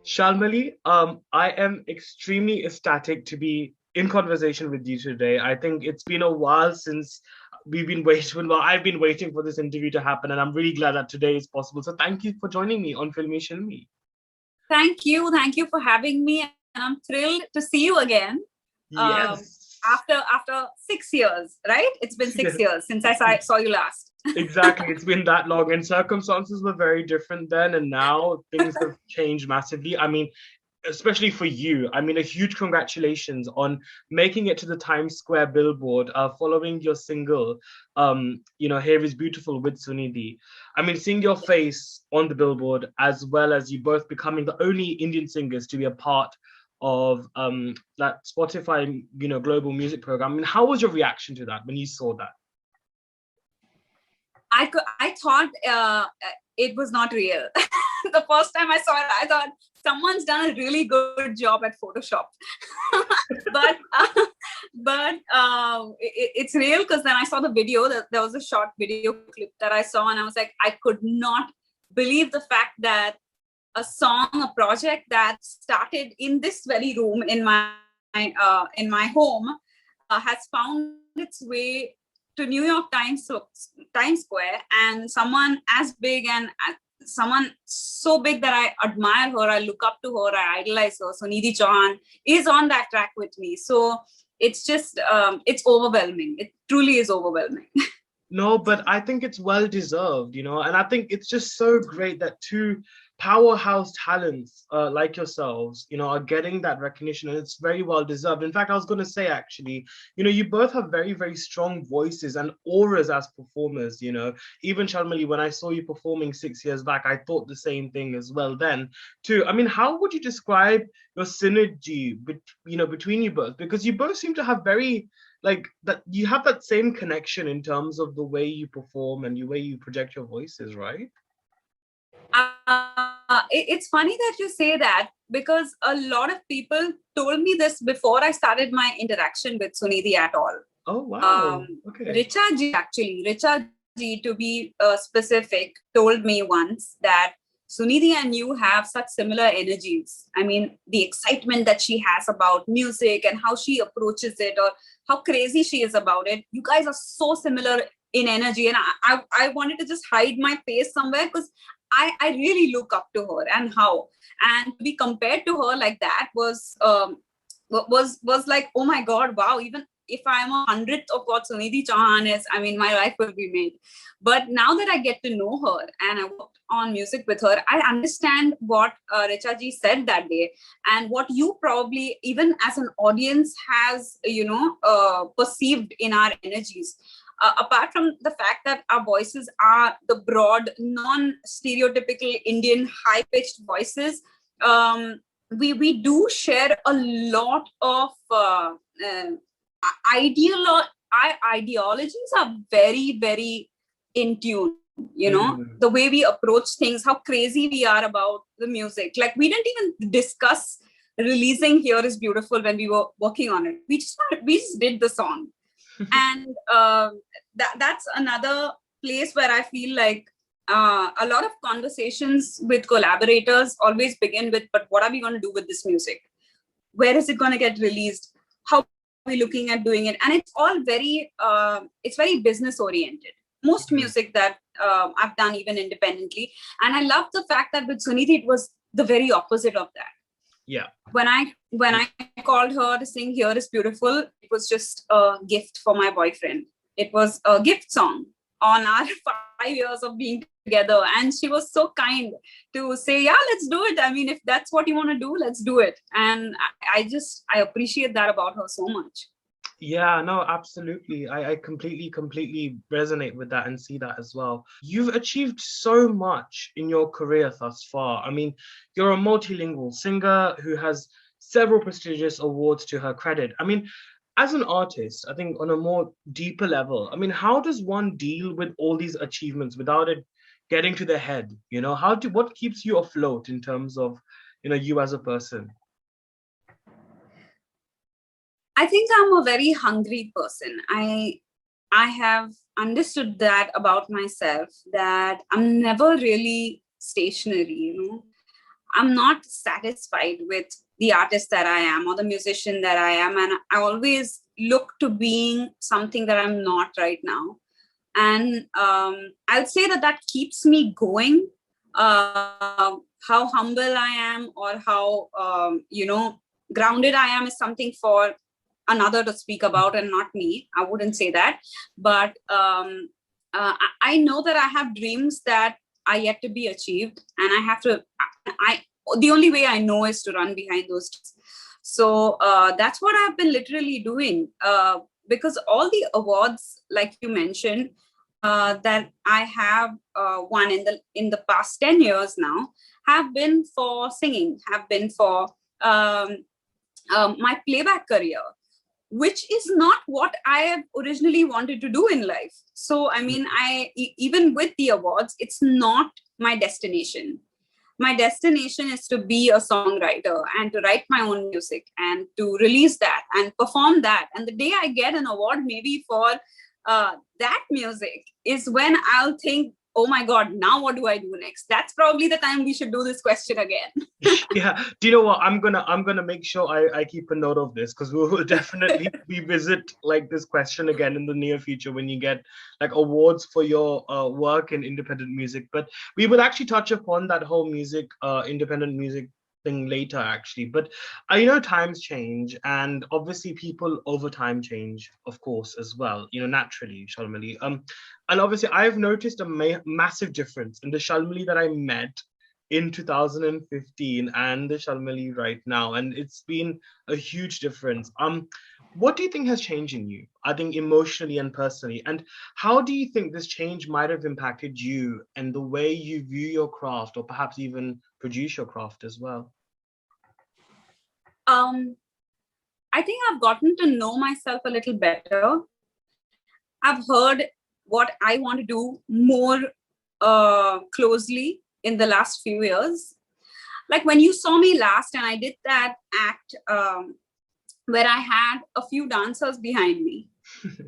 Shalmali, I am extremely ecstatic to be in conversation with you today. I think it's been a while since we've been waiting. Well, I've been waiting for this interview to happen, and I'm really glad that today is possible. So thank you for joining me on Filme Shilmy. Thank you. Thank you for having me. And I'm thrilled to see you again. Yes. After 6 years, right? It's been 6 years since I saw you last. Exactly. It's been that long, and circumstances were very different then, and now things have changed massively. I mean, especially for you, I mean, a huge congratulations on making it to the Times Square billboard, following your single, Here is Beautiful with Sunidhi. I mean, seeing your face on the billboard, as well as you both becoming the only Indian singers to be a part of that Spotify, global music program. I mean, how was your reaction to that when you saw that? I thought it was not real. The first time I saw it, I thought someone's done a really good job at Photoshop. It's real, because then I saw the video. There was a short video clip that I saw, and I was like, I could not believe the fact that a song, a project that started in this very room in my home has found its way to New York Times Square, and someone as big and someone so big that I admire her, I look up to her, I idolize her, Sunidhi Chauhan, is on that track with me. So it's just, it's overwhelming. It truly is overwhelming. No, but I think it's well deserved, and I think it's just so great that two powerhouse talents like yourselves, are getting that recognition, and it's very well deserved. In fact, I was going to say, actually, you both have very, very strong voices and auras as performers, Even Shalmali, when I saw you performing 6 years back, I thought the same thing as well then, too. I mean, how would you describe your synergy, between you both? Because you both seem to have very like that, you have that same connection in terms of the way you perform and the way you project your voices, right? It's funny that you say that, because a lot of people told me this before I started my interaction with Sunidhi at all. Oh, wow. Okay. Richa ji, to be specific, told me once that Sunidhi and you have such similar energies. I mean, the excitement that she has about music and how she approaches it, or how crazy she is about it. You guys are so similar in energy. And I wanted to just hide my face somewhere, because I really look up to her, and to be compared to her like that was like, oh my God, wow, even if I'm 100th of what Sunidhi Chauhan is, I mean, my life will be made. But now that I get to know her and I worked on music with her, I understand what Richa ji said that day, and what you probably, even as an audience, has, perceived in our energies. Apart from the fact that our voices are the broad, non-stereotypical Indian high-pitched voices, we do share a lot of ideologies are very, very in tune. The way we approach things, how crazy we are about the music. Like, we didn't even discuss releasing Here is Beautiful when we were working on it. We just did the song. And that's another place where I feel like a lot of conversations with collaborators always begin with, but what are we going to do with this music? Where is it going to get released? How are we looking at doing it? And it's all very, it's very business oriented. Most music that I've done even independently. And I love the fact that with Sunidhi, it was the very opposite of that. Yeah. When I called her to sing Here is Beautiful, it was just a gift for my boyfriend. It was a gift song on our 5 years of being together. And she was so kind to say, yeah, let's do it. I mean, if that's what you want to do, let's do it. And I appreciate that about her so much. Yeah, no, absolutely. I completely resonate with that and see that as well. You've achieved so much in your career thus far. I mean, you're a multilingual singer who has several prestigious awards to her credit. I mean, as an artist, I think on a more deeper level, I mean, how does one deal with all these achievements without it getting to the head? What keeps you afloat in terms of, you as a person? I think I'm a very hungry person. I have understood that about myself, that I'm never really stationary, I'm not satisfied with the artist that I am or the musician that I am. And I always look to being something that I'm not right now. And I'll say that that keeps me going. How humble I am, or how, grounded I am, is something for another to speak about and not me. I wouldn't say that. But I know that I have dreams that are yet to be achieved, and I have to, the only way I know is to run behind those dreams. So that's what I've been literally doing. Because all the awards, like you mentioned, that I have won in the past 10 years now, have been for singing, have been for my playback career, which is not what I have originally wanted to do in life. So, I mean, even with the awards, it's not my destination. My destination is to be a songwriter and to write my own music and to release that and perform that. And the day I get an award, maybe for that music, is when I'll think, oh my God, now what do I do next? That's probably the time we should do this question again. Yeah. Do you know what? I'm gonna make sure I keep a note of this, because we will definitely revisit like this question again in the near future when you get like awards for your work in independent music. But we will actually touch upon that whole independent music thing later, actually. But times change, and obviously people over time change, of course, as well. Naturally, Shalmali. And obviously I've noticed a massive difference in the Shalmali that I met in 2015 and the Shalmali right now, and it's been a huge difference. What do you think has changed in you? I think emotionally and personally, and how do you think this change might have impacted you and the way you view your craft, or perhaps even produce your craft as well? I think I've gotten to know myself a little better. I've heard what I want to do more closely in the last few years. Like when you saw me last and I did that act where I had a few dancers behind me.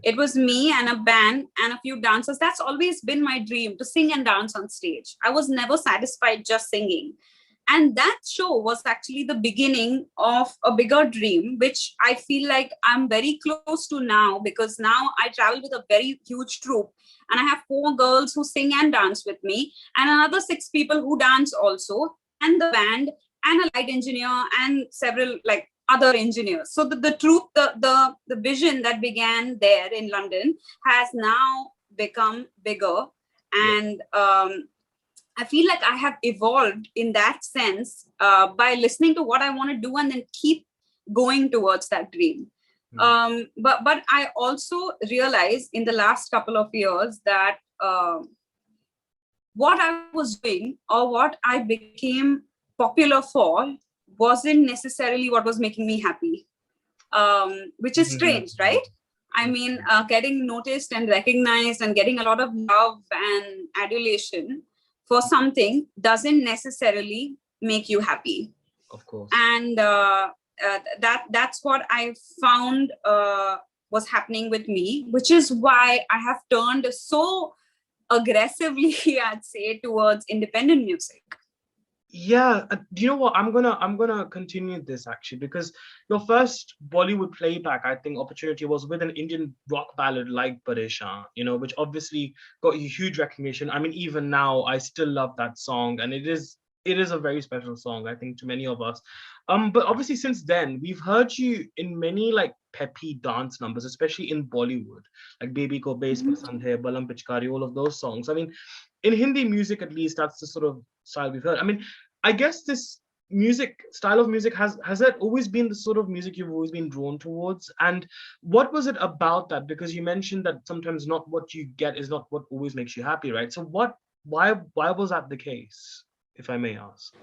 It was me and a band and a few dancers. That's always been my dream, to sing and dance on stage. I was never satisfied just singing. And that show was actually the beginning of a bigger dream, which I feel like I'm very close to now, because now I travel with a very huge troupe and I have 4 girls who sing and dance with me, and another 6 people who dance also, and the band, and a light engineer, and several like other engineers. So the troupe, the vision that began there in London has now become bigger. And I feel like I have evolved in that sense by listening to what I want to do and then keep going towards that dream. But I also realized in the last couple of years that what I was doing or what I became popular for wasn't necessarily what was making me happy, which is strange, right? I mean, getting noticed and recognized and getting a lot of love and adulation for something doesn't necessarily make you happy. Of course. And that's what I found was happening with me, which is why I have turned so aggressively, I'd say, towards independent music. Yeah, do you know what? I'm gonna continue this actually, because your first Bollywood playback, I think, opportunity was with an Indian rock ballad like Pareshan, which obviously got you huge recognition. I mean, even now, I still love that song, and it is a very special song, I think, to many of us. But obviously since then, we've heard you in many like peppy dance numbers, especially in Bollywood, like Baby Ko Base Pasand Hai, Balam Pichkari, all of those songs. I mean, in Hindi music, at least, that's the sort of style we've heard. I mean, I guess this style of music has that always been the sort of music you've always been drawn towards? And what was it about that? Because you mentioned that sometimes not what you get is not what always makes you happy, right? So why was that the case, if I may ask?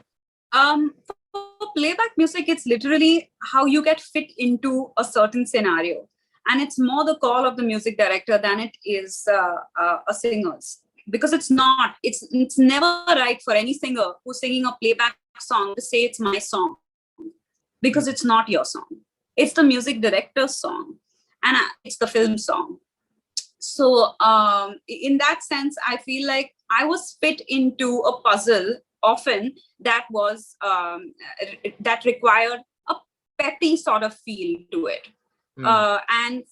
For playback music, it's literally how you get fit into a certain scenario, and it's more the call of the music director than it is a singer's. Because it's never right for any singer who's singing a playback song to say it's my song, because it's not your song. It's the music director's song, and it's the film song. So in that sense, I feel like I was fit into a puzzle often that was that required a peppy sort of feel to it. And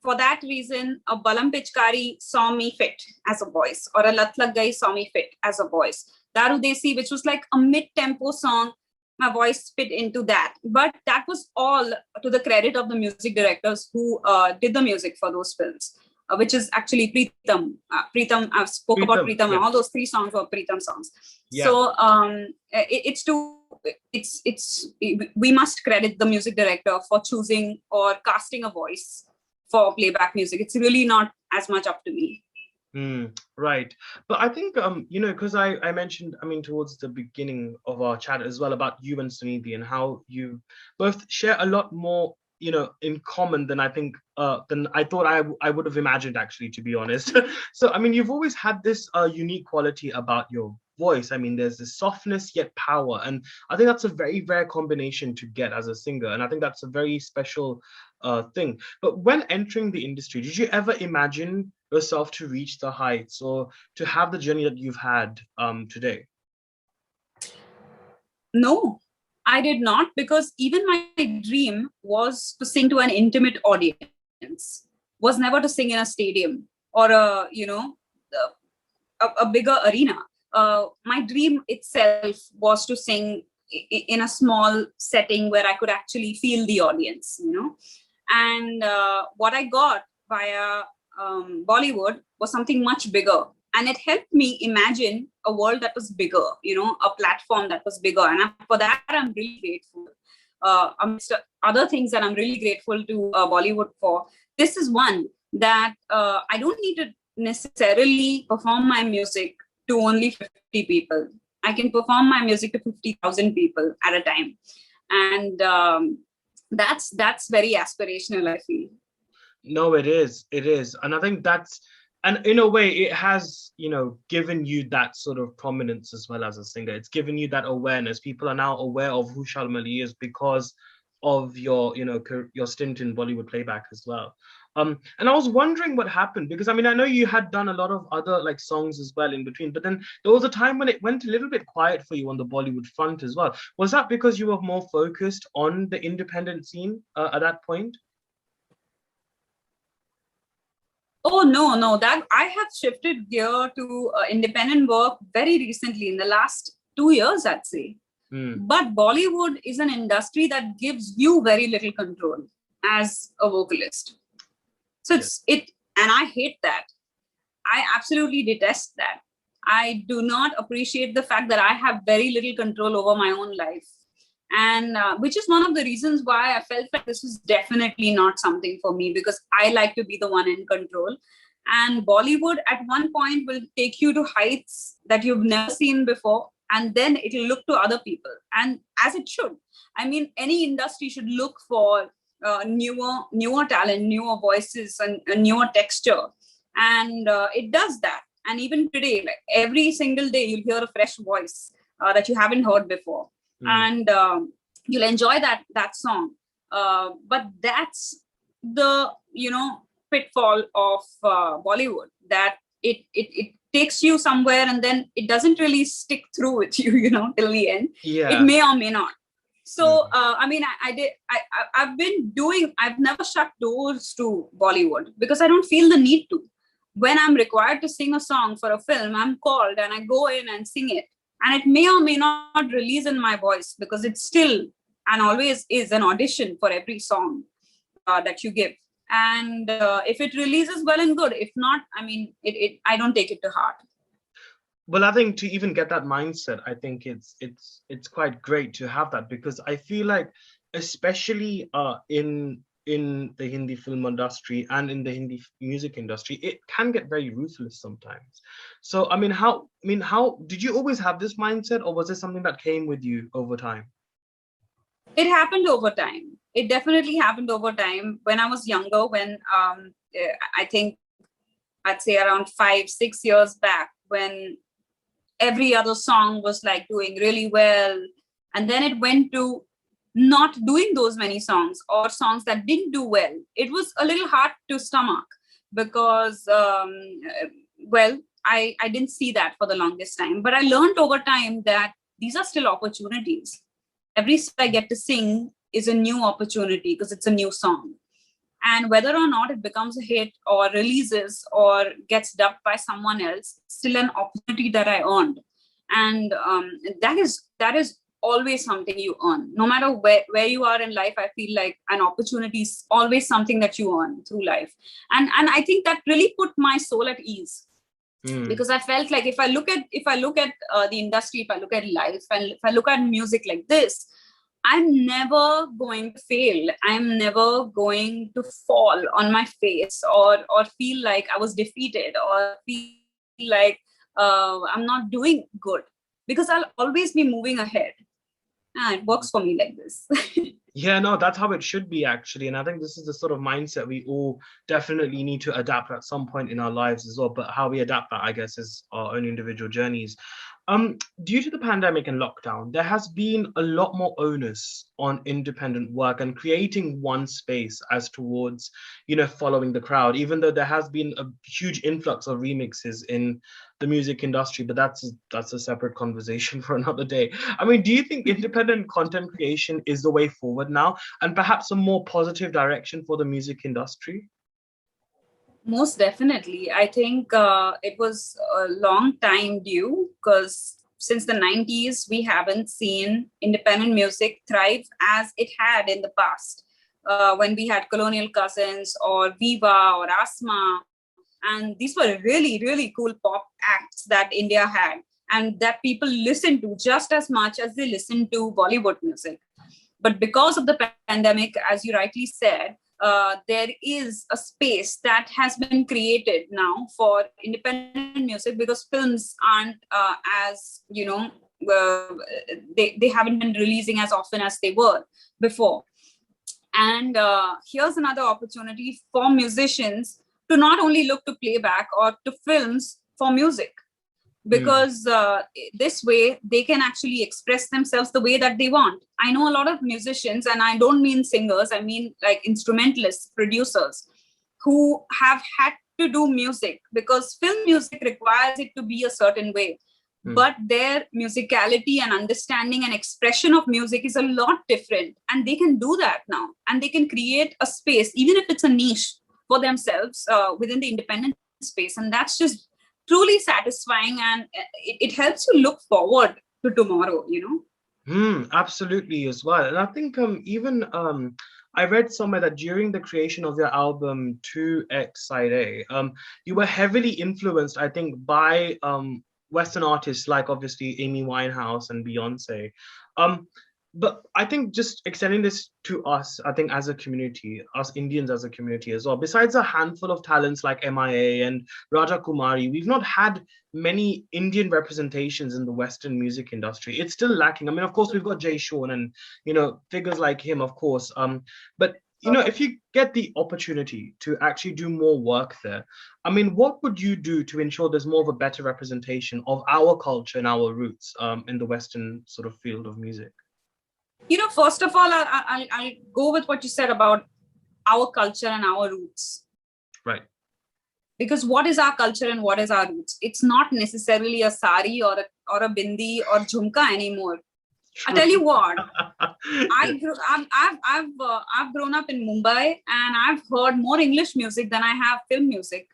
for that reason, a Balam Pichkari saw me fit as a voice, or a Lat Lag Gai saw me fit as a voice. Daru Desi, which was like a mid-tempo song, my voice fit into that. But that was all to the credit of the music directors who did the music for those films, which is actually Pritam. Pritam, I spoke about Pritam, and all those 3 songs were Pritam songs. Yeah. So we must credit the music director for choosing or casting a voice for playback music. It's really not as much up to me. Right. But I think, because I mentioned, towards the beginning of our chat as well, about you and Sunidhi and how you both share a lot more, in common than I think, than I thought I would have imagined, actually, to be honest. So, you've always had this unique quality about your voice. There's this softness yet power. And I think that's a very rare combination to get as a singer. And I think that's a very special thing. But when entering the industry, did you ever imagine yourself to reach the heights or to have the journey that you've had today? No, I did not, because even my dream was to sing to an intimate audience, was never to sing in a stadium or a bigger arena. My dream itself was to sing in a small setting where I could actually feel the audience, And what I got via Bollywood was something much bigger. And it helped me imagine a world that was bigger, a platform that was bigger. And for that, I'm really grateful. Amongst other things that I'm really grateful to Bollywood for, this is one that I don't need to necessarily perform my music to only 50 people. I can perform my music to 50,000 people at a time. And that's very aspirational, I feel. No, it is. And I think and in a way, it has, given you that sort of prominence as well as a singer. It's given you that awareness. People are now aware of who Shalmali is because of your, your stint in Bollywood playback as well. And I was wondering what happened, because I know you had done a lot of other songs as well in between, but then there was a time when it went a little bit quiet for you on the Bollywood front as well. Was that because you were more focused on the independent scene at that point? Oh, no, that I have shifted gear to independent work very recently, in the last 2 years, I'd say. But Bollywood is an industry that gives you very little control as a vocalist. So and I hate that. I absolutely detest that. I do not appreciate the fact that I have very little control over my own life. And which is one of the reasons why I felt like this was definitely not something for me, because I like to be the one in control. And Bollywood at one point will take you to heights that you've never seen before, and then it'll look to other people. And as it should. Any industry should look for newer talent, newer voices, and a newer texture. And it does that. And even today, every single day, you'll hear a fresh voice that you haven't heard before. And you'll enjoy that song. But that's the, pitfall of Bollywood, that it takes you somewhere and then it doesn't really stick through with you, till the end. Yeah. It may or may not. So, I've never shut doors to Bollywood because I don't feel the need to. When I'm required to sing a song for a film, I'm called and I go in and sing it. And it may or may not release in my voice, because it's still and always is an audition for every song that you give. And if it releases, well and good. If not, I don't take it to heart. Well, I think to even get that mindset, I think it's quite great to have that, because I feel like, especially in the Hindi film industry and in the Hindi music industry, it can get very ruthless sometimes. So, how did you always have this mindset, or was it something that came with you over time? It happened over time. It definitely happened over time. When I was younger, when I think I'd say around 5-6 years back, when every other song was doing really well, and then it went to not doing those many songs, or songs that didn't do well. It was a little hard to stomach, because I didn't see that for the longest time. But I learned over time that these are still opportunities. Every song I get to sing is a new opportunity because it's a new song. And whether or not it becomes a hit or releases or gets dubbed by someone else, still an opportunity that I earned. And that is always something you earn. No matter where you are in life, I feel like an opportunity is always something that you earn through life. And I think that really put my soul at ease. Because I felt like if I look at the industry, if I look at life, and if I look at music like this, I'm never going to fail. I'm never going to fall on my face or feel like I was defeated or feel like I'm not doing good, because I'll always be moving ahead. It works for me like this. Yeah, no, that's how it should be, actually. And I think this is the sort of mindset we all definitely need to adapt at some point in our lives as well. But how we adapt that, I guess, is our own individual journeys. Due to the pandemic and lockdown, there has been a lot more onus on independent work and creating one space as towards, following the crowd, even though there has been a huge influx of remixes in the music industry, but that's a separate conversation for another day. I mean, do you think independent content creation is the way forward now, and perhaps a more positive direction for the music industry? Most definitely. I think it was a long time due, because since the 90s, we haven't seen independent music thrive as it had in the past. When we had Colonial Cousins or Viva or Asma. And these were really, really cool pop acts that India had, and that people listened to just as much as they listened to Bollywood music. But because of the pandemic, as you rightly said, there is a space that has been created now for independent music, because films aren't as, they haven't been releasing as often as they were before. And here's another opportunity for musicians to not only look to playback or to films for music, because this way they can actually express themselves the way that they want. I know a lot of musicians, and I don't mean singers, I mean like instrumentalists, producers, who have had to do music because film music requires it to be a certain way. But their musicality and understanding and expression of music is a lot different, and they can do that now, and they can create a space, even if it's a niche, for themselves within the independent space. And that's just truly satisfying, and it helps you look forward to tomorrow. Absolutely, as well. And I think even I read somewhere that during the creation of your album 2X Side A, you were heavily influenced, I think, by Western artists like obviously Amy Winehouse and Beyonce. But I think just extending this to us, I think as a community, us Indians as a community as well, besides a handful of talents like MIA and Raja Kumari, we've not had many Indian representations in the Western music industry. It's still lacking. I mean, of course, we've got Jay Sean and, figures like him, of course. But if you get the opportunity to actually do more work there, I mean, what would you do to ensure there's more of a better representation of our culture and our roots in the Western sort of field of music? First of all, I'll go with what you said about our culture and our roots. Right. Because what is our culture and what is our roots? It's not necessarily a sari or a bindi or jhumka anymore. I tell you what, I've grown up in Mumbai, and I've heard more English music than I have film music,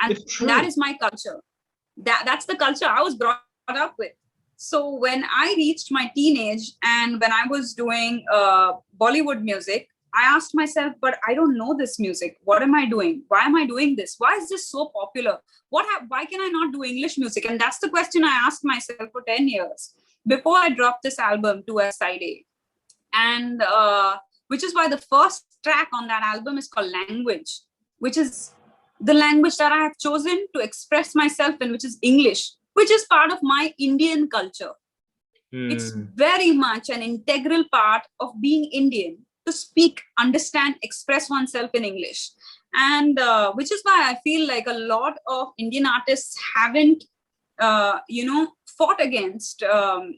and that is my culture. That's the culture I was brought up with. So when I reached my teenage and when I was doing Bollywood music, I asked myself, but I don't know this music. What am I doing? Why am I doing this? Why is this so popular? Why can I not do English music? And that's the question I asked myself for 10 years before I dropped this album, 2S Side A. And which is why the first track on that album is called Language, which is the language that I have chosen to express myself in, which is English, which is part of my Indian culture. It's very much an integral part of being Indian, to speak, understand, express oneself in English. And which is why I feel like a lot of Indian artists haven't, fought against the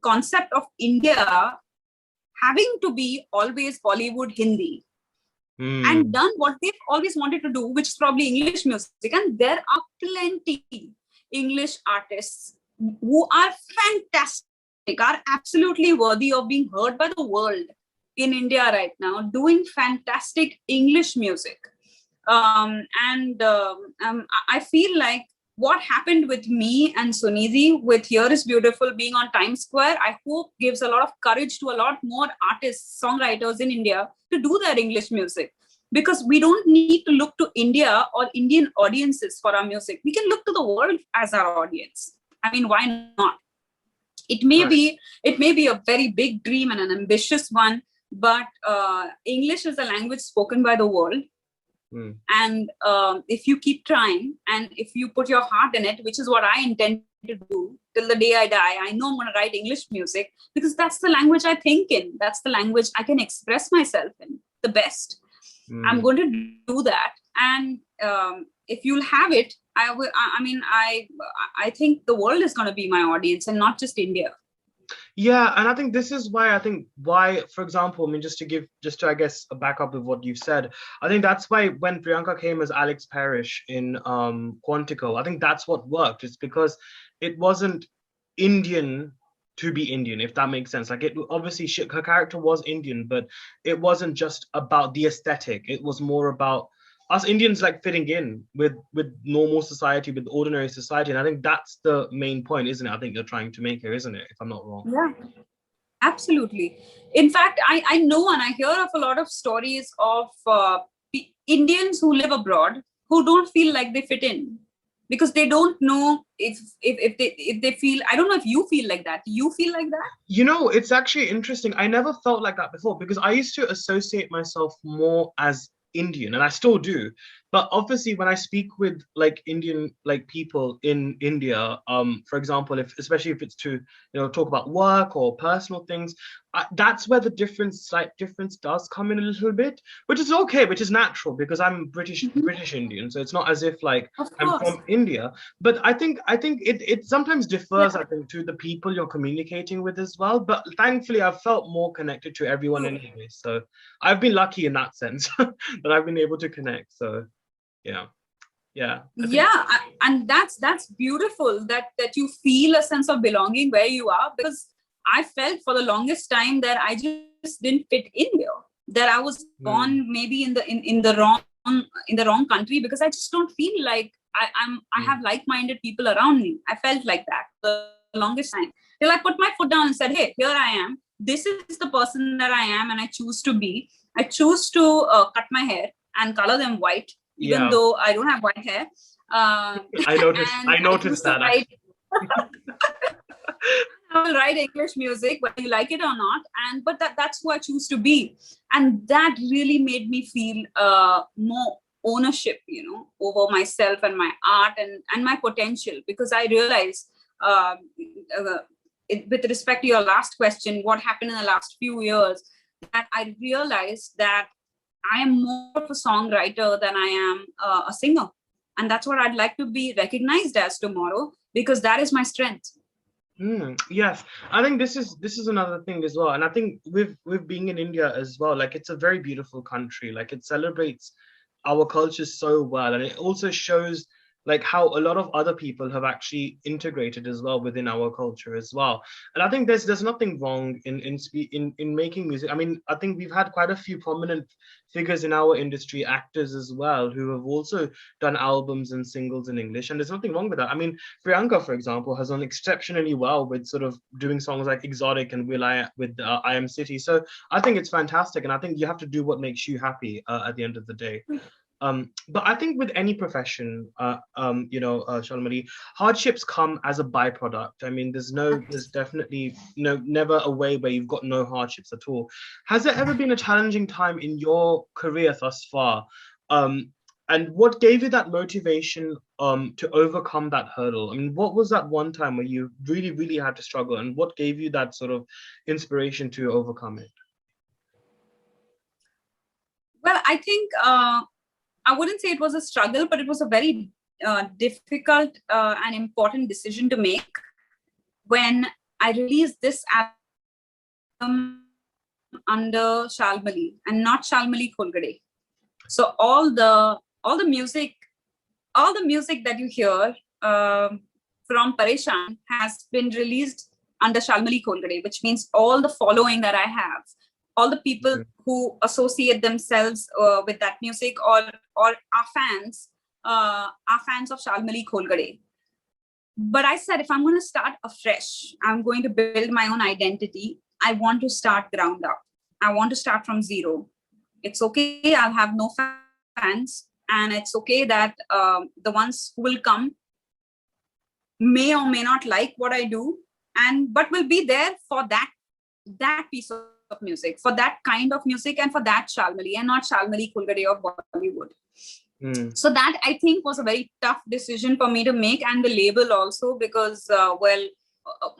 concept of India having to be always Bollywood Hindi. and Mm. done what they've always wanted to do, which is probably English music. And there are plenty English artists who are fantastic, are absolutely worthy of being heard by the world in India right now, doing fantastic English music. I feel like what happened with me and Sunidhi with Here is Beautiful being on Times Square, I hope gives a lot of courage to a lot more artists, songwriters in India to do their English music. Because we don't need to look to India or Indian audiences for our music. We can look to the world as our audience. I mean, why not? Right. It may be a very big dream and an ambitious one, but English is a language spoken by the world. Mm. And if you keep trying and if you put your heart in it, which is what I intend to do till the day I die, I know I'm going to write English music because that's the language I think in. That's the language I can express myself in the best. I'm Mm. going to do that. And if you'll have it, I will. I mean, I think the world is going to be my audience and not just India. Yeah, and I think this is why, for example, I mean, just to I guess back up with what you've said, I think that's why when Priyanka came as Alex Parrish in Quantico, I think that's what worked. It's because it wasn't Indian to be Indian, if that makes sense. Like, it obviously her character was Indian, but it wasn't just about the aesthetic. It was more about us Indians like fitting in with normal society, with ordinary society. And I think that's the main point, isn't it? I think you're trying to make here, isn't it? If I'm not wrong. Yeah, absolutely. In fact, I know and I hear of a lot of stories of Indians who live abroad who don't feel like they fit in because they don't know if they feel. I don't know if you feel like that. Do you feel like that? You know, it's actually interesting. I never felt like that before because I used to associate myself more as Indian, and I still do. But obviously, when I speak with like Indian like people in India, for example, if especially if it's to talk about work or personal things, that's where the slight difference does come in a little bit, which is okay, which is natural because I'm Mhm. British Indian, so it's not as if like Of I'm course. from India. But I think it sometimes differs, Yeah. I think, to the people you're communicating with as well. But thankfully, I've felt more connected to everyone True. anyway. So I've been lucky in that sense that I've been able to connect. So yeah, yeah, I think. Yeah, and that's beautiful that you feel a sense of belonging where you are, because I felt for the longest time that I just didn't fit in there, that I was born Mm, maybe in the wrong country, because I just don't feel like I mm, have like-minded people around me. I felt like that for the longest time till I put my foot down and said, hey, here I am, this is the person that I am, and I choose to be. I choose to cut my hair and color them white, even yeah, though I don't have white hair. I noticed. And I I choose noticed to that write. actually. I will write English music, whether you like it or not. And but that's who I choose to be, and that really made me feel more ownership, over myself and my art and my potential, because I realized. Uh, with respect to your last question, what happened in the last few years, that I realized that I am more of a songwriter than I am a singer. And that's what I'd like to be recognized as tomorrow, because that is my strength. Yes, I think this is another thing as well, and I think with being in India as well, like it's a very beautiful country. Like it celebrates our culture so well, and it also shows like how a lot of other people have actually integrated as well within our culture as well. And I think there's nothing wrong in making music. I mean, I think we've had quite a few prominent figures in our industry, actors as well, who have also done albums and singles in English, and there's nothing wrong with that. I mean, Priyanka, for example, has done exceptionally well with sort of doing songs like Exotic and Will I with I Am City. So I think it's fantastic, and I think you have to do what makes you happy at the end of the day. But I think with any profession, Shalmali, hardships come as a byproduct. I mean, there's definitely never a way where you've got no hardships at all. Has there ever been a challenging time in your career thus far? Um, and what gave you that motivation to overcome that hurdle? I mean, what was that one time where you really, really had to struggle, and what gave you that sort of inspiration to overcome it? Well, I think I wouldn't say it was a struggle, but it was a very difficult and important decision to make when I released this album under Shalmali and not Shalmali Kolgade. So all the music that you hear from Pareshan has been released under Shalmali Kolgade, which means all the following that I have, all the people who associate themselves with that music, or are fans of Shalmali Kolgade. But I said, if I'm going to start afresh, I'm going to build my own identity. I want to start ground up. I want to start from zero. It's okay, I'll have no fans, and it's okay that the ones who will come may or may not like what I do, but will be there for that piece of music, for that kind of music, and for that Shalmali, and not Shalmali Kulgade of Bollywood. So that, I think, was a very tough decision for me to make, and the label also, because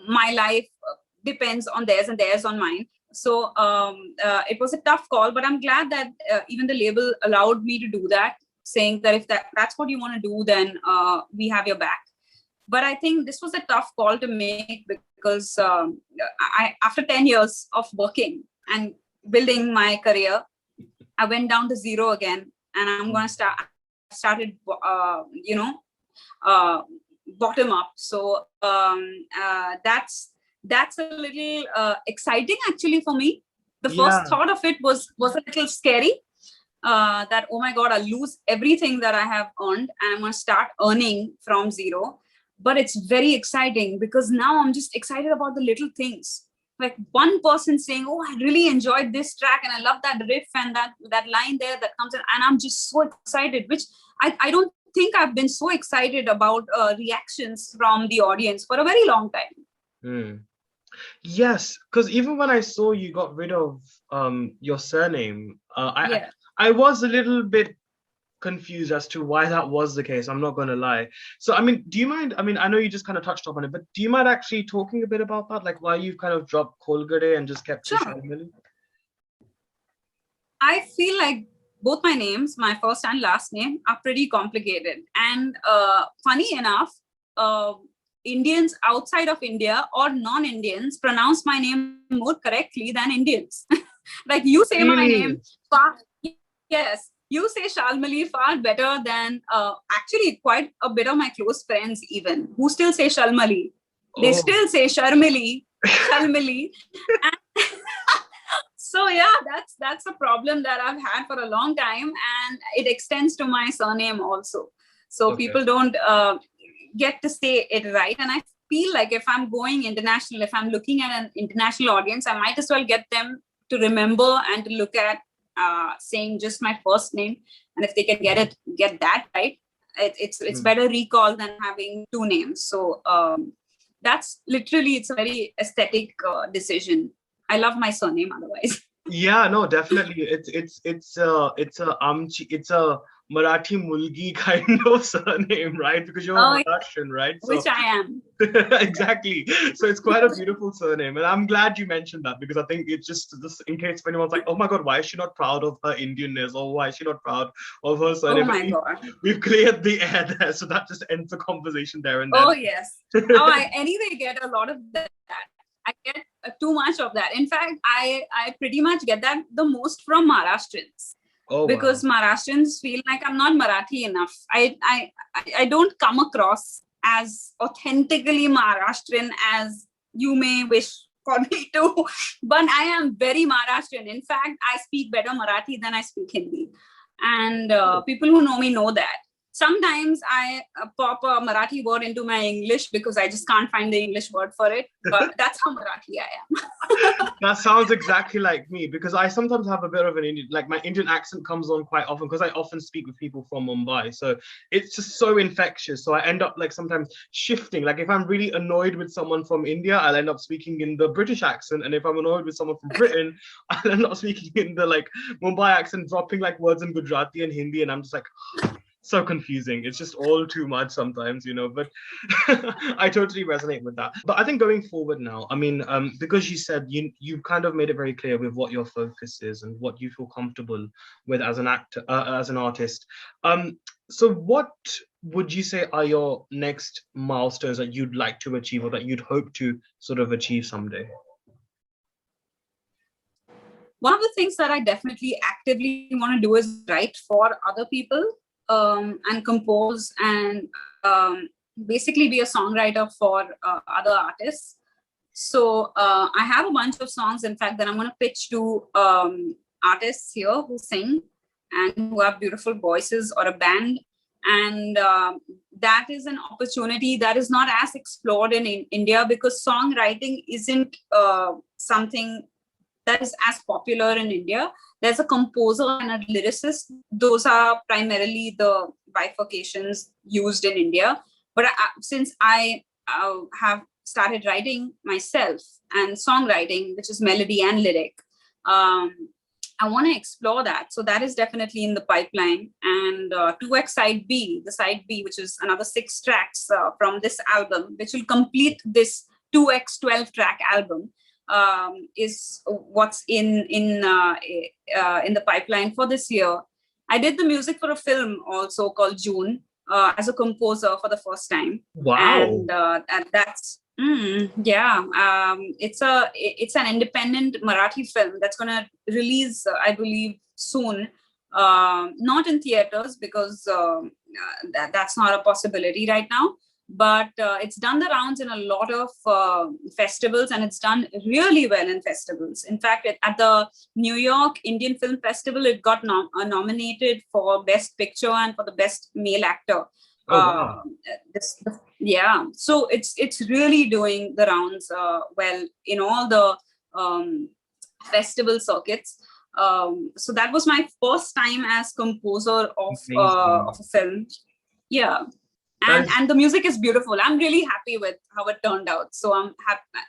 my life depends on theirs and theirs on mine. So it was a tough call, but I'm glad that even the label allowed me to do that, saying that if that's what you want to do, then we have your back. But I think this was a tough call to make, because after 10 years of working and building my career, I went down to zero again, and I'm going to started bottom up. So that's a little exciting actually for me. The first thought of it was a little scary, that, oh my God, I'll lose everything that I have earned, and I'm going to start earning from zero. But it's very exciting, because now I'm just excited about the little things. Like one person saying, oh, I really enjoyed this track, and I love that riff and that line there that comes in, and I'm just so excited, which I don't think I've been so excited about reactions from the audience for a very long time. Yes, because even when I saw you got rid of your surname, I was a little bit confused as to why that was the case. I'm not going to lie. So, I mean, do you mind? I mean, I know you just kind of touched upon it, but do you mind actually talking a bit about that? Like why you've kind of dropped Kolgade and just kept Shalmali? I feel like both my names, my first and last name, are pretty complicated. And funny enough, Indians outside of India or non-Indians pronounce my name more correctly than Indians. Like you say my name, yes, you say Shalmali far better than actually quite a bit of my close friends even, who still say Shalmali. They still say Shalmali. So yeah, that's a problem that I've had for a long time, and it extends to my surname also. So people don't get to say it right, and I feel like if I'm going international, if I'm looking at an international audience, I might as well get them to remember and to look at saying just my first name, and if they can get that right, it's better recall than having two names. So that's literally, it's a very aesthetic decision. I love my surname otherwise. Yeah, no, definitely. It's a Marathi Mulgi kind of surname, right? Because you're Maharashtrian, right? So, which I am. Exactly. So it's quite a beautiful surname. And I'm glad you mentioned that, because I think it's just in case if anyone's like, oh my God, why is she not proud of her Indianness? Or why is she not proud of her surname? Oh my God. We've cleared the air there. So that just ends the conversation there and then. Oh, yes. I anyway get a lot of that. I get too much of that. In fact, I pretty much get that the most from Maharashtrians. Because Maharashtrians feel like I'm not Marathi enough. I don't come across as authentically Maharashtrian as you may wish for me to, but I am very Maharashtrian. In fact, I speak better Marathi than I speak Hindi. And people who know me know that. Sometimes I pop a Marathi word into my English because I just can't find the English word for it. But that's how Marathi I am. That sounds exactly like me, because I sometimes have a bit of an Indian, like my Indian accent comes on quite often because I often speak with people from Mumbai. So it's just so infectious. So I end up like sometimes shifting. Like if I'm really annoyed with someone from India, I'll end up speaking in the British accent. And if I'm annoyed with someone from Britain, I'll end up speaking in the like Mumbai accent, dropping like words in Gujarati and Hindi. And I'm just like, so confusing. It's just all too much sometimes, you know, but I totally resonate with that. But I think going forward now, I mean, because you said you've kind of made it very clear with what your focus is and what you feel comfortable with as an actor, as an artist. So what would you say are your next milestones that you'd like to achieve or that you'd hope to sort of achieve someday? one of the things that I definitely actively want to do is write for other people, and compose, and basically be a songwriter for other artists. So I have a bunch of songs, in fact, that I'm going to pitch to artists here who sing and who have beautiful voices, or a band. And that is an opportunity that is not as explored in India, because songwriting isn't something that is as popular in India. There's a composer and a lyricist. Those are primarily the bifurcations used in India. But since I have started writing myself, and songwriting, which is melody and lyric, I want to explore that. So that is definitely in the pipeline. And 2X Side B, the Side B, which is another 6 tracks from this album, which will complete this 2X 12 track album, is what's in the pipeline for this year. I did the music for a film also called June, as a composer for the first time. Wow. And that's it's an independent Marathi film that's going to release, I believe, soon. Not in theaters, because that's not a possibility right now. But it's done the rounds in a lot of festivals, and it's done really well in festivals. In fact, at the New York Indian Film Festival, it got nominated for Best Picture and for the Best Male Actor. Oh, wow. So it's really doing the rounds well in all the festival circuits. So that was my first time as composer of a film. Yeah. And the music is beautiful. I'm really happy with how it turned out. So I'm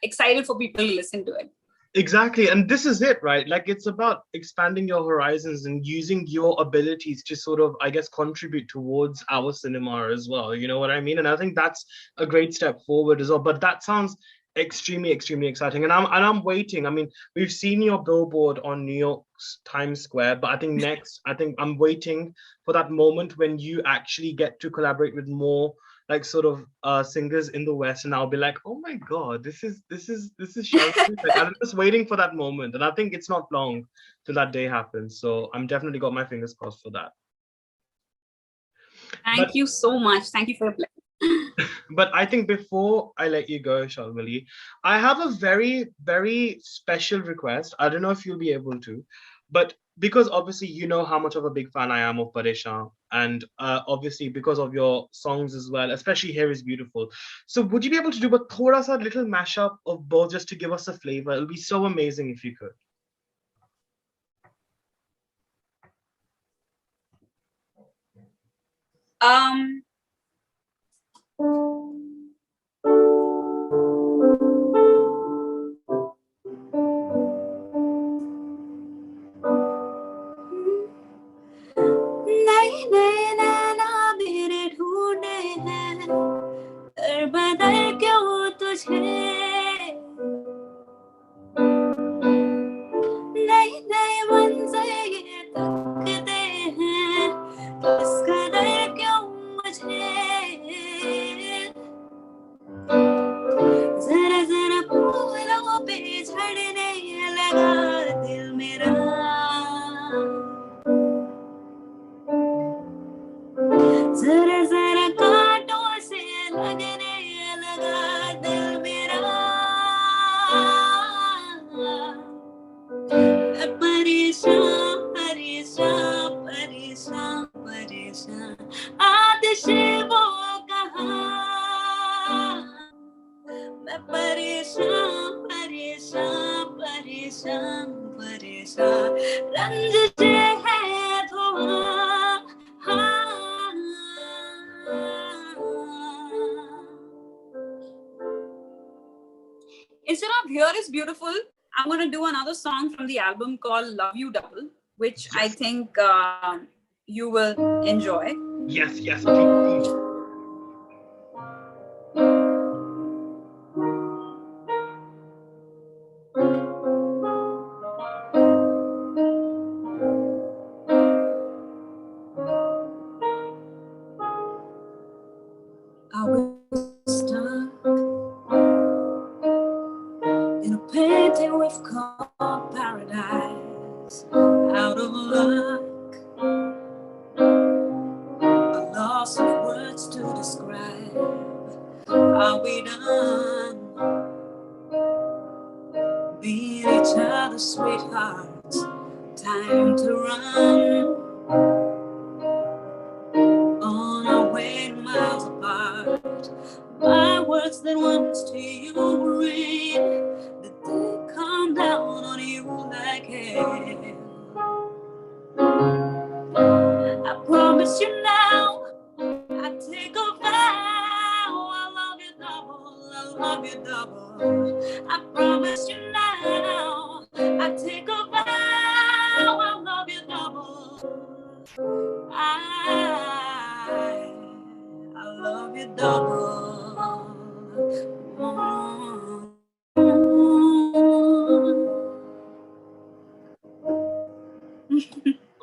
excited for people to listen to it. Exactly. And this is it, right? Like, it's about expanding your horizons and using your abilities to sort of, I guess, contribute towards our cinema as well. You know what I mean? And I think that's a great step forward as well. But that sounds extremely, extremely exciting. And I'm waiting. I mean, we've seen your billboard on New York's Times Square, but I think I'm waiting for that moment when you actually get to collaborate with more like sort of singers in the West, and I'll be like, oh my God, this is Shalmali. Like, I'm just waiting for that moment, and I think it's not long till that day happens. So I'm definitely got my fingers crossed for that. Thank you so much. Thank you for your pleasure. But I think before I let you go, Shalmali, I have a very, very special request. I don't know if you'll be able to, but because obviously you know how much of a big fan I am of Pareshan, and obviously because of your songs as well, especially Here Is Beautiful. So would you be able to do a thoda sa little mashup of both just to give us a flavor? It'll be so amazing if you could. Instead of Here Is Beautiful, I'm going to do another song from the album called Love You Double, which I think you will enjoy. Yes, please. I was stuck in a painting we've called paradise. each other, sweethearts. Time to run on our way miles apart. My words that once to you were rain, that they come down on you like hail. I promise you now, I take a vow, I love you double, I love you double. I promise you now, I take a vow, I love you double. I love you double.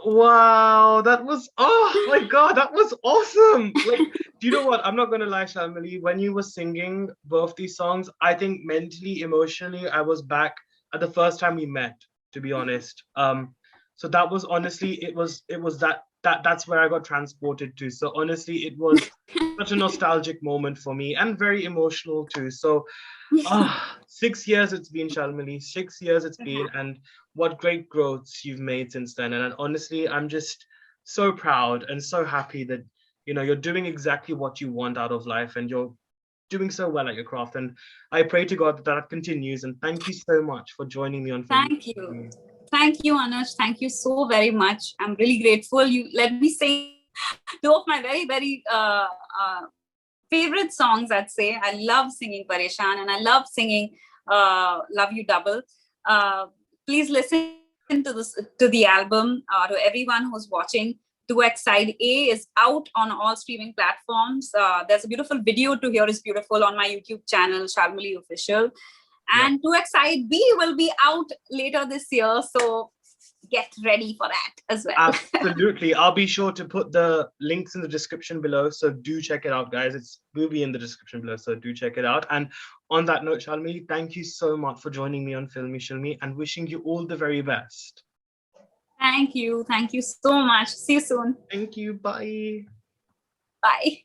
Wow, that was, oh my God, that was awesome. Like, do you know what? I'm not gonna lie, Shalmali, when you were singing both these songs, I think mentally, emotionally, I was back at the first time we met, to be honest. So that was honestly, it was that's where I got transported to. So honestly, it was such a nostalgic moment for me and very emotional too. So 6 years it's been, Shalmali. 6 years it's been, and what great growths you've made since then. And honestly, I'm just so proud and so happy that you're doing exactly what you want out of life, and you're doing so well at your craft. And I pray to God that that continues. And thank you so much for joining me on Film. Thank you. Thank you, Anuj. Thank you so very much. I'm really grateful. You let me sing two of my very, very favorite songs, I'd say. I love singing Pareshan and I love singing Love You Double. Please listen to this, to the album, to everyone who's watching. 2X Side A is out on all streaming platforms. There's a beautiful video to Here Is Beautiful on my YouTube channel, Shalmali Official. And 2X Side B will be out later this year. So get ready for that as well. Absolutely. I'll be sure to put the links in the description below. So do check it out, guys. It will be in the description below. So do check it out. And on that note, Shalmali, thank you so much for joining me on Filme Shilmy, and wishing you all the very best. Thank you. Thank you so much. See you soon. Thank you. Bye. Bye.